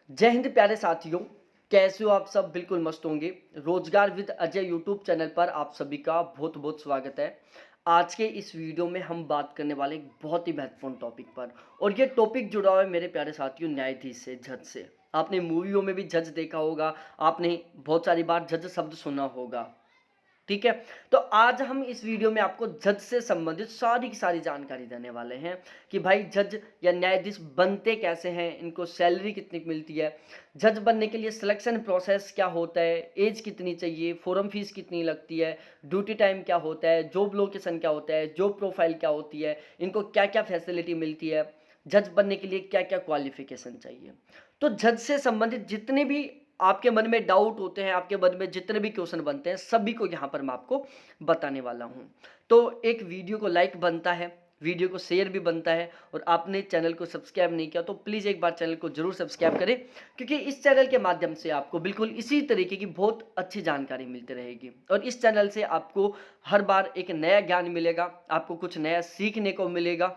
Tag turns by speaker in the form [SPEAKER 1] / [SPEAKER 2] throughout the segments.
[SPEAKER 1] जय हिंद प्यारे साथियों। कैसे हो आप सब? बिल्कुल मस्त होंगे। रोजगार विद अजय यूट्यूब चैनल पर आप सभी का बहुत बहुत स्वागत है। आज के इस वीडियो में हम बात करने वाले एक बहुत ही महत्वपूर्ण टॉपिक पर, और ये टॉपिक जुड़ा हुआ है मेरे प्यारे साथियों न्यायाधीश से, जज से। आपने मूवियों में भी जज देखा होगा, आपने बहुत सारी बार जज शब्द सुना होगा। ठीक है। तो आज हम इस वीडियो में आपको जज से संबंधित सारी की सारी जानकारी देने वाले हैं कि भाई जज या न्यायाधीश बनते कैसे हैं, इनको सैलरी कितनी मिलती है, जज बनने के लिए सिलेक्शन प्रोसेस क्या होता है, एज कितनी चाहिए, फॉरम फीस कितनी लगती है, ड्यूटी टाइम क्या होता है, जॉब लोकेशन क्या होता है, जॉब प्रोफाइल क्या होती है, इनको क्या क्या फैसिलिटी मिलती है, जज बनने के लिए क्या क्या क्वालिफिकेशन चाहिए। तो जज से संबंधित जितने भी आपके मन में डाउट होते हैं, आपके मन में जितने भी क्वेश्चन बनते हैं, सभी को यहाँ पर मैं आपको बताने वाला हूँ। तो एक वीडियो को लाइक बनता है, वीडियो को शेयर भी बनता है, और आपने चैनल को सब्सक्राइब नहीं किया तो प्लीज़ एक बार चैनल को जरूर सब्सक्राइब करें, क्योंकि इस चैनल के माध्यम से आपको बिल्कुल इसी तरीके की बहुत अच्छी जानकारी मिलती रहेगी। और इस चैनल से आपको हर बार एक नया ज्ञान मिलेगा, आपको कुछ नया सीखने को मिलेगा,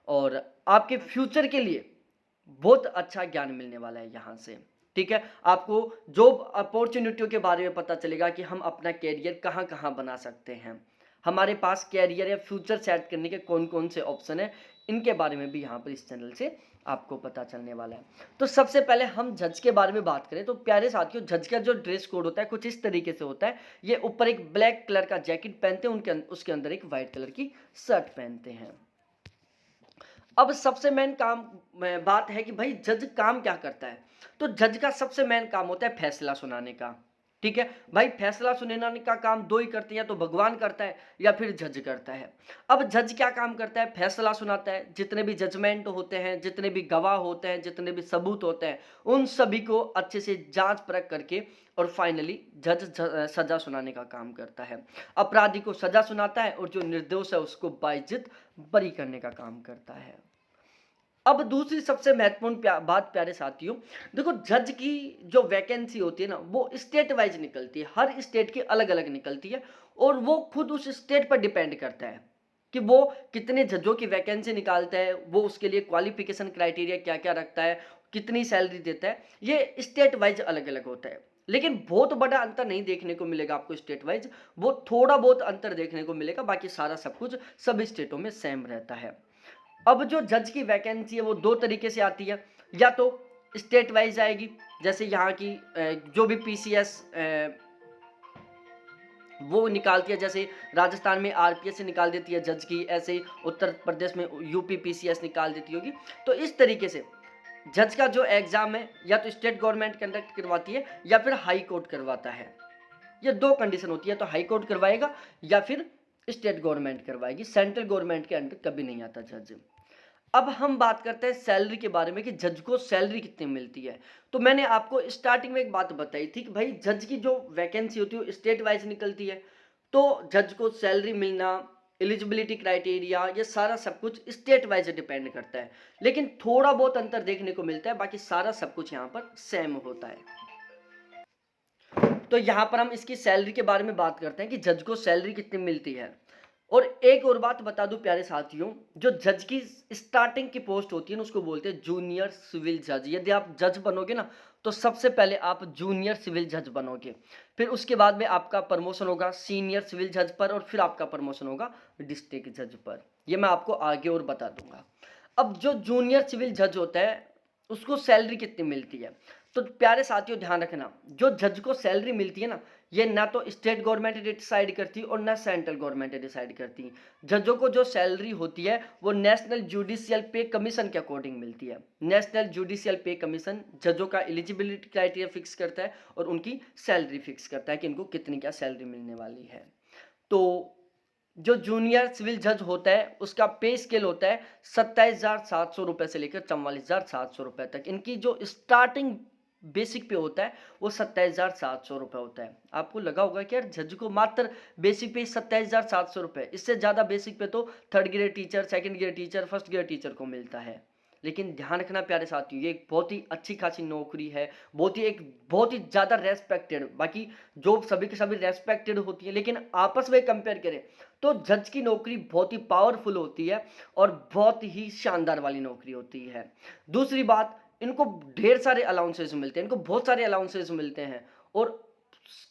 [SPEAKER 1] और आपके फ्यूचर के लिए बहुत अच्छा ज्ञान मिलने वाला है यहाँ से। ठीक है। आपको जॉब अपॉर्चुनिटियों के बारे में पता चलेगा कि हम अपना कैरियर कहाँ कहाँ बना सकते हैं, हमारे पास कैरियर या फ्यूचर सेट करने के कौन कौन से ऑप्शन है, इनके बारे में भी यहाँ पर इस चैनल से आपको पता चलने वाला है। तो सबसे पहले हम जज के बारे में बात करें तो प्यारे साथियों, जज का जो ड्रेस कोड होता है कुछ इस तरीके से होता है। ये ऊपर एक ब्लैक कलर का जैकेट पहनते हैं, उसके अंदर एक वाइट कलर की शर्ट पहनते हैं। अब सबसे मेन काम बात है कि भाई जज काम क्या करता है। तो जज का सबसे मेन काम होता है फैसला सुनाने का। ठीक है भाई, फैसला सुनाने का काम दो ही करते हैं, या तो भगवान करता है या फिर जज करता है। अब जज क्या काम करता है? फैसला सुनाता है। जितने भी जजमेंट होते हैं, जितने भी गवाह होते हैं, जितने भी सबूत होते हैं, उन सभी को अच्छे से जांच परख करके और फाइनली जज सजा सुनाने का काम करता है। अपराधी को सजा सुनाता है, और जो निर्दोष है उसको बाइज्जत बरी करने का काम करता है। अब दूसरी सबसे महत्वपूर्ण बात प्यारे साथियों, देखो जज की जो वैकेंसी होती है ना, वो स्टेट वाइज निकलती है, हर स्टेट की अलग अलग निकलती है, और वो खुद उस स्टेट पर डिपेंड करता है कि वो कितने जजों की वैकेंसी निकालता है, वो उसके लिए क्वालिफिकेशन क्राइटेरिया क्या क्या रखता है, कितनी सैलरी देता है, ये स्टेट वाइज अलग अलग होता है। लेकिन बहुत बड़ा अंतर नहीं देखने को मिलेगा आपको स्टेट वाइज, वो थोड़ा बहुत अंतर देखने को मिलेगा, बाकी सारा सब कुछ सभी स्टेटों में सेम रहता है। अब जो जज की वैकेंसी है वो दो तरीके से आती है, या तो स्टेट वाइज आएगी, जैसे यहाँ की जो भी पीसीएस वो निकालती है, जैसे राजस्थान में आरपीएस से निकाल देती है जज की, ऐसे ही उत्तर प्रदेश में यूपी पीसीएस निकाल देती होगी। तो इस तरीके से जज का जो एग्जाम है, या तो स्टेट गवर्नमेंट कंडक्ट करवाती है या फिर हाई कोर्ट करवाता है। ये दो कंडीशन होती है, तो हाई कोर्ट करवाएगा या फिर स्टेट गवर्नमेंट करवाएगी, सेंट्रल गवर्नमेंट के अंडर कभी नहीं आता जज। अब हम बात करते हैं सैलरी के बारे में कि जज को सैलरी कितनी मिलती है। तो मैंने आपको स्टार्टिंग में एक बात बताई थी कि भाई जज की जो वैकेंसी होती है वो स्टेट वाइज निकलती है, तो जज को सैलरी मिलना, एलिजिबिलिटी क्राइटेरिया, ये सारा सब कुछ स्टेट वाइज डिपेंड करता है। लेकिन थोड़ा बहुत अंतर देखने को मिलता है, बाकी सारा सब कुछ यहाँ पर सेम होता है। तो यहाँ पर हम इसकी सैलरी के बारे में बात करते हैं कि जज को सैलरी कितनी मिलती है। और एक और बात बता दूं प्यारे साथियों, जो जज की स्टार्टिंग की पोस्ट होती है ना, उसको बोलते हैं जूनियर सिविल जज। यदि आप जज बनोगे ना, तो सबसे पहले आप जूनियर सिविल जज बनोगे, फिर उसके बाद में आपका प्रमोशन होगा सीनियर सिविल जज पर, और फिर आपका प्रमोशन होगा डिस्ट्रिक्ट जज पर। ये मैं आपको आगे और बता दूंगा। अब जो जूनियर सिविल जज होता है उसको सैलरी कितनी मिलती है, तो प्यारे साथियों ध्यान रखना, जो जज को सैलरी मिलती है ना, ये ना तो स्टेट गवर्नमेंट डिसाइड करती और ना सेंट्रल गवर्नमेंट डिसाइड करती। जजों को जो सैलरी होती है वो नेशनल जुडिशियल पे कमीशन के अकॉर्डिंग मिलती है। नेशनल जुडिशियल पे कमीशन जजों का एलिजिबिलिटी क्राइटेरिया फिक्स करता है और उनकी सैलरी फिक्स करता है कि इनको कितनी क्या सैलरी मिलने वाली है। तो जो जूनियर सिविल जज होता है उसका पे स्केल होता है 27,700 रुपये से लेकर 44,700 रुपये तक। इनकी जो स्टार्टिंग बेसिक पे होता है वो 27,700 रुपये होता है। आपको लगा होगा कि यार जज को मात्र बेसिक पे 27,700 रुपये, इससे ज़्यादा बेसिक पे तो third grade teacher, second grade teacher, first grade teacher को मिलता है। लेकिन ध्यान रखना प्यारे साथियों, ये एक बहुत ही अच्छी खासी नौकरी है, बहुत ही ज़्यादा रेस्पेक्टेड। बाकी जॉब सभी के सभी रेस्पेक्टेड होती है, लेकिन आपस में कंपेयर करें तो जज की नौकरी बहुत ही पावरफुल होती है और बहुत ही शानदार वाली नौकरी होती है। दूसरी बात, इनको ढेर सारे अलाउंसेस मिलते हैं, इनको बहुत सारे अलाउंसेस मिलते हैं और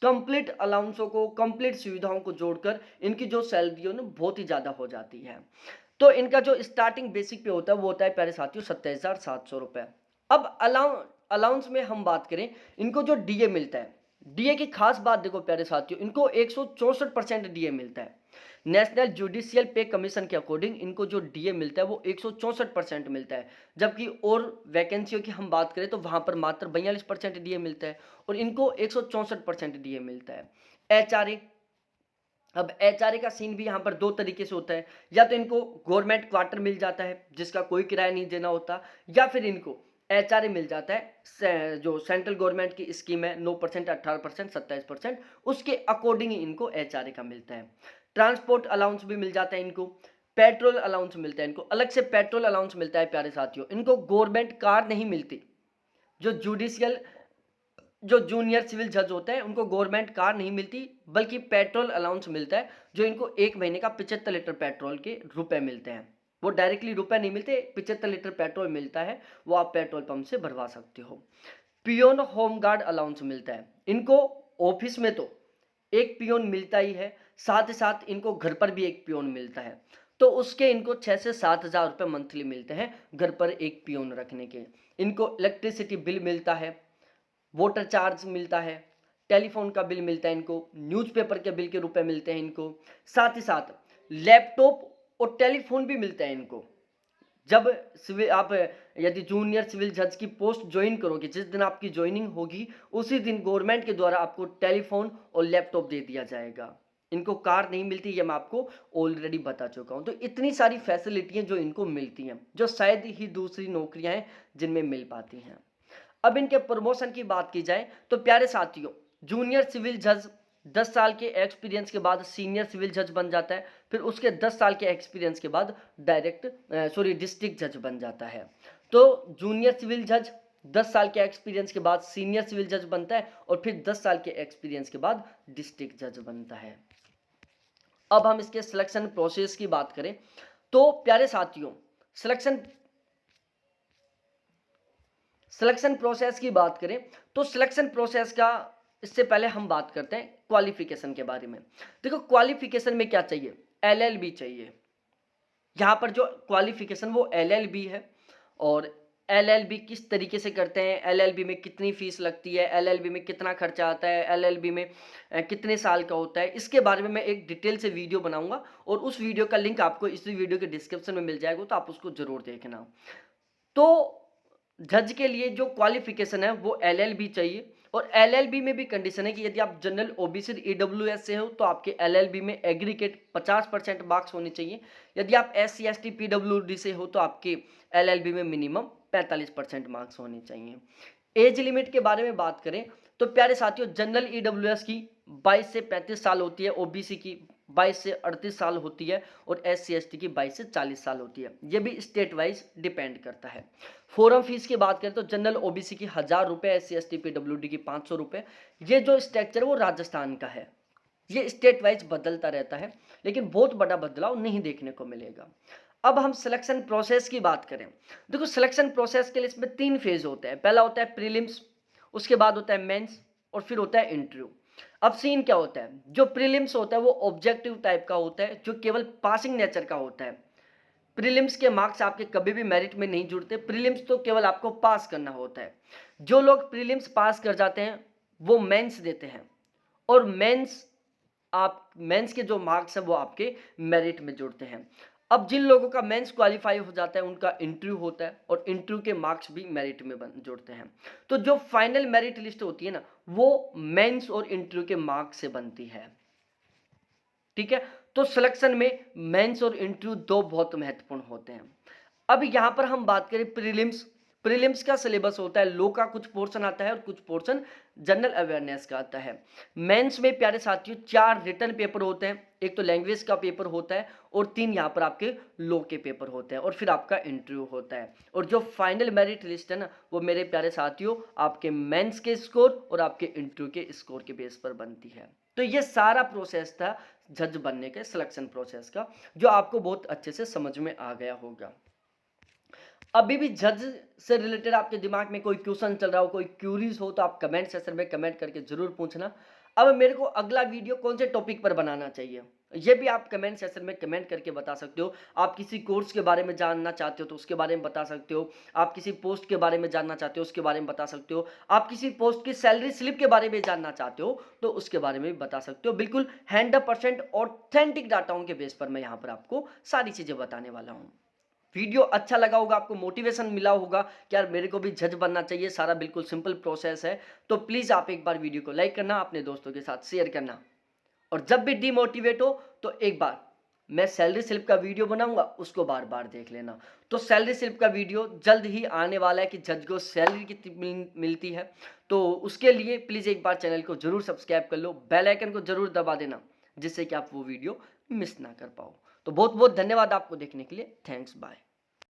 [SPEAKER 1] कंप्लीट अलाउंसों को, कंप्लीट सुविधाओं को जोड़कर इनकी जो सैलरी है ना बहुत ही ज़्यादा हो जाती है। तो इनका जो स्टार्टिंग बेसिक पे होता है वो होता है प्यारे साथियों 27,700 रुपये। अब अलाउंस में हम बात करें, इनको जो डीए मिलता है, डीए की खास बात देखो प्यारे साथियों, इनको 164% डीए मिलता है। नेशनल जुडिशियल पे कमीशन के अकॉर्डिंग इनको जो डीए मिलता है वो 164% मिलता है, जबकि और वैकेंसियों की हम बात करें तो वहां पर मात्र 42% डीए मिलता है और इनको 164% डीए मिलता है। एचआरए, अब एचआरए का सीन भी यहाँ पर दो तरीके से होता है, या तो इनको गवर्नमेंट क्वार्टर मिल जाता है जिसका कोई किराया नहीं देना होता, या फिर इनको एचआरए मिल जाता है जो सेंट्रल गवर्नमेंट की स्कीम है 9%, 18%, 27%, उसके अकॉर्डिंग ही इनको एचआरए का मिलता है। ट्रांसपोर्ट अलाउंस भी मिल जाता है इनको, पेट्रोल अलाउंस मिलता है इनको, अलग से पेट्रोल अलाउंस मिलता है प्यारे साथियों। इनको गवर्नमेंट कार नहीं मिलती, जो जुडिशियल जो जूनियर सिविल जज होते हैं उनको गवर्नमेंट कार नहीं मिलती, बल्कि पेट्रोल अलाउंस मिलता है, जो इनको एक महीने का 75 लीटर पेट्रोल के रुपए मिलते हैं। वो डायरेक्टली रुपए नहीं मिलते, 75 लीटर पेट्रोल मिलता है, वो आप पेट्रोल पंप से भरवा सकते हो। पियोन होम गार्ड अलाउंस मिलता है इनको, ऑफिस में तो एक पियोन मिलता ही है, साथ ही साथ इनको घर पर भी एक पियोन मिलता है, तो उसके इनको 6 से 7 हज़ार रुपये मंथली मिलते हैं घर पर एक पियोन रखने के। इनको इलेक्ट्रिसिटी बिल मिलता है, वोटर चार्ज मिलता है, टेलीफोन का बिल मिलता है इनको, न्यूज़पेपर के बिल के रुपए मिलते हैं इनको, साथ ही साथ लैपटॉप और टेलीफोन भी मिलता है इनको। जब सिविल आप यदि जूनियर सिविल जज की पोस्ट ज्वाइन करोगे, जिस दिन आपकी ज्वाइनिंग होगी उसी दिन गवर्नमेंट के द्वारा आपको टेलीफोन और लैपटॉप दे दिया जाएगा। इनको कार नहीं मिलती, ये मैं आपको ऑलरेडी बता चुका हूं। तो इतनी सारी फैसिलिटियां जो इनको मिलती हैं, जो शायद ही दूसरी नौकरियां हैं जिनमें मिल पाती हैं। अब इनके प्रमोशन की बात की जाए तो प्यारे साथियों, जूनियर सिविल जज 10 साल के एक्सपीरियंस के बाद सीनियर सिविल जज बन जाता है, फिर उसके 10 साल के एक्सपीरियंस के बाद डिस्ट्रिक्ट जज बन जाता है। तो जूनियर सिविल जज 10 साल के एक्सपीरियंस के बाद सीनियर सिविल जज बनता है और फिर 10 साल के एक्सपीरियंस के बाद डिस्ट्रिक्ट जज बनता है। अब हम इसके सिलेक्शन प्रोसेस की बात करें तो प्यारे साथियों, सिलेक्शन सिलेक्शन प्रोसेस की बात करें तो सिलेक्शन प्रोसेस का, इससे पहले हम बात करते हैं क्वालिफिकेशन के बारे में। देखो क्वालिफिकेशन में क्या चाहिए, एलएलबी चाहिए। यहाँ पर जो क्वालिफिकेशन वो एलएलबी है, और एलएलबी किस तरीके से करते हैं, एलएलबी में कितनी फीस लगती है, एलएलबी में कितना खर्चा आता है, एलएलबी में कितने साल का होता है, इसके बारे में मैं एक डिटेल से वीडियो बनाऊंगा और उस वीडियो का लिंक आपको इस वीडियो के डिस्क्रिप्शन में मिल जाएगा, तो आप उसको जरूर देखना। तो जज के लिए जो क्वालिफिकेशन है वो एलएलबी चाहिए, और एलएलबी में भी कंडीशन है कि यदि आप जनरल ओबीसी ईडब्ल्यूएस से हो तो आपके एलएलबी में एग्रीगेट 50% मार्क्स होने चाहिए। यदि आप एससी एसटी पीडब्ल्यूडी से हो तो आपके एलएलबी में मिनिमम 45% मार्क्स होने चाहिए। एज लिमिट के बारे में बात करें तो प्यारे साथियों, जनरल ईडब्ल्यूएस की 22 से 35 साल होती है, ओबीसी की 22 से 38 साल होती है, और एससी एसटी की 22 से 40 साल होती है। ये भी स्टेट वाइज डिपेंड करता है। फोरम फीस की बात करें तो जनरल ओबीसी की 1000 रुपये, एससी एसटी पीडब्ल्यूडी की 500 रुपये। ये जो स्ट्रक्चर है वो राजस्थान का है, ये स्टेट वाइज बदलता रहता है, लेकिन बहुत बड़ा बदलाव नहीं देखने को मिलेगा। अब हम सिलेक्शन प्रोसेस की बात करें, देखो सिलेक्शन प्रोसेस के लिए इसमें 3 फेज होते हैं। पहला होता है प्रीलिम्स, उसके बाद होता है मेंस, और फिर होता है इंटरव्यू। अब सीन क्या होता है, जो प्रीलिम्स होता है वो ऑब्जेक्टिव टाइप का होता है, जो केवल पासिंग नेचर का होता है। प्रीलिम्स के मार्क्स आपके कभी भी मेरिट में नहीं जुड़ते, प्रीलिम्स तो केवल आपको पास करना होता है। जो लोग प्रीलिम्स पास कर जाते हैं वो मेंस देते हैं, और मेंस के जो मार्क्स हैं वो आपके मेरिट में जुड़ते हैं। अब जिन लोगों का मेंस क्वालिफाई हो जाता है उनका इंटरव्यू होता है, और इंटरव्यू के मार्क्स भी मेरिट में जुड़ते हैं। तो जो फाइनल मेरिट लिस्ट होती है ना, वो मेंस और इंटरव्यू के मार्क्स से बनती है। ठीक है, तो सिलेक्शन में मेंस और इंटरव्यू दो बहुत महत्वपूर्ण होते हैं। अब यहां पर हम बात करें प्रीलिम्स, प्रीलिम्स का सिलेबस होता है, लो का कुछ पोर्शन आता है और कुछ पोर्शन जनरल अवेयरनेस का आता है। मेंस में प्यारे साथियों 4 रिटन पेपर होते हैं, एक तो लैंग्वेज का पेपर होता है, और 3 यहाँ पर आपके लो के पेपर होते हैं, और फिर आपका इंटरव्यू होता है। और जो फाइनल मेरिट लिस्ट है ना, वो मेरे प्यारे साथियों आपके मेंस के स्कोर और आपके इंटरव्यू के स्कोर के बेस पर बनती है। तो ये सारा प्रोसेस था जज बनने के सिलेक्शन प्रोसेस का, जो आपको बहुत अच्छे से समझ में आ गया होगा। अभी भी जज से रिलेटेड आपके दिमाग में कोई क्वेश्चन चल रहा हो, कोई क्यूरीज हो, तो आप कमेंट सेक्शन में कमेंट करके ज़रूर पूछना। अब मेरे को अगला वीडियो कौन से टॉपिक पर बनाना चाहिए, ये भी आप कमेंट सेक्शन में कमेंट करके बता सकते हो। आप किसी कोर्स के बारे में जानना चाहते हो तो उसके बारे में बता सकते हो। आप किसी पोस्ट के बारे में जानना चाहते हो, उसके बारे में बता सकते हो। आप किसी पोस्ट की सैलरी स्लिप के बारे में जानना चाहते हो तो उसके बारे में भी बता सकते हो। बिल्कुल 100% ऑथेंटिक डाटाओं के बेस पर मैं यहाँ पर आपको सारी चीज़ें बताने वाला हूँ। वीडियो अच्छा लगा होगा, आपको मोटिवेशन मिला होगा कि यार मेरे को भी जज बनना चाहिए, सारा बिल्कुल सिंपल प्रोसेस है। तो प्लीज़ आप एक बार वीडियो को लाइक करना, अपने दोस्तों के साथ शेयर करना, और जब भी डिमोटिवेट हो तो एक बार मैं सैलरी स्लिप का वीडियो बनाऊंगा, उसको बार बार देख लेना। तो सैलरी स्लिप का वीडियो जल्द ही आने वाला है कि जज को सैलरी कितनी मिलती है। तो उसके लिए प्लीज़ एक बार चैनल को जरूर सब्सक्राइब कर लो, बेल आइकन को जरूर दबा देना, जिससे कि आप वो वीडियो मिस ना कर पाओ। तो बहुत बहुत धन्यवाद आपको देखने के लिए। Thanks, bye.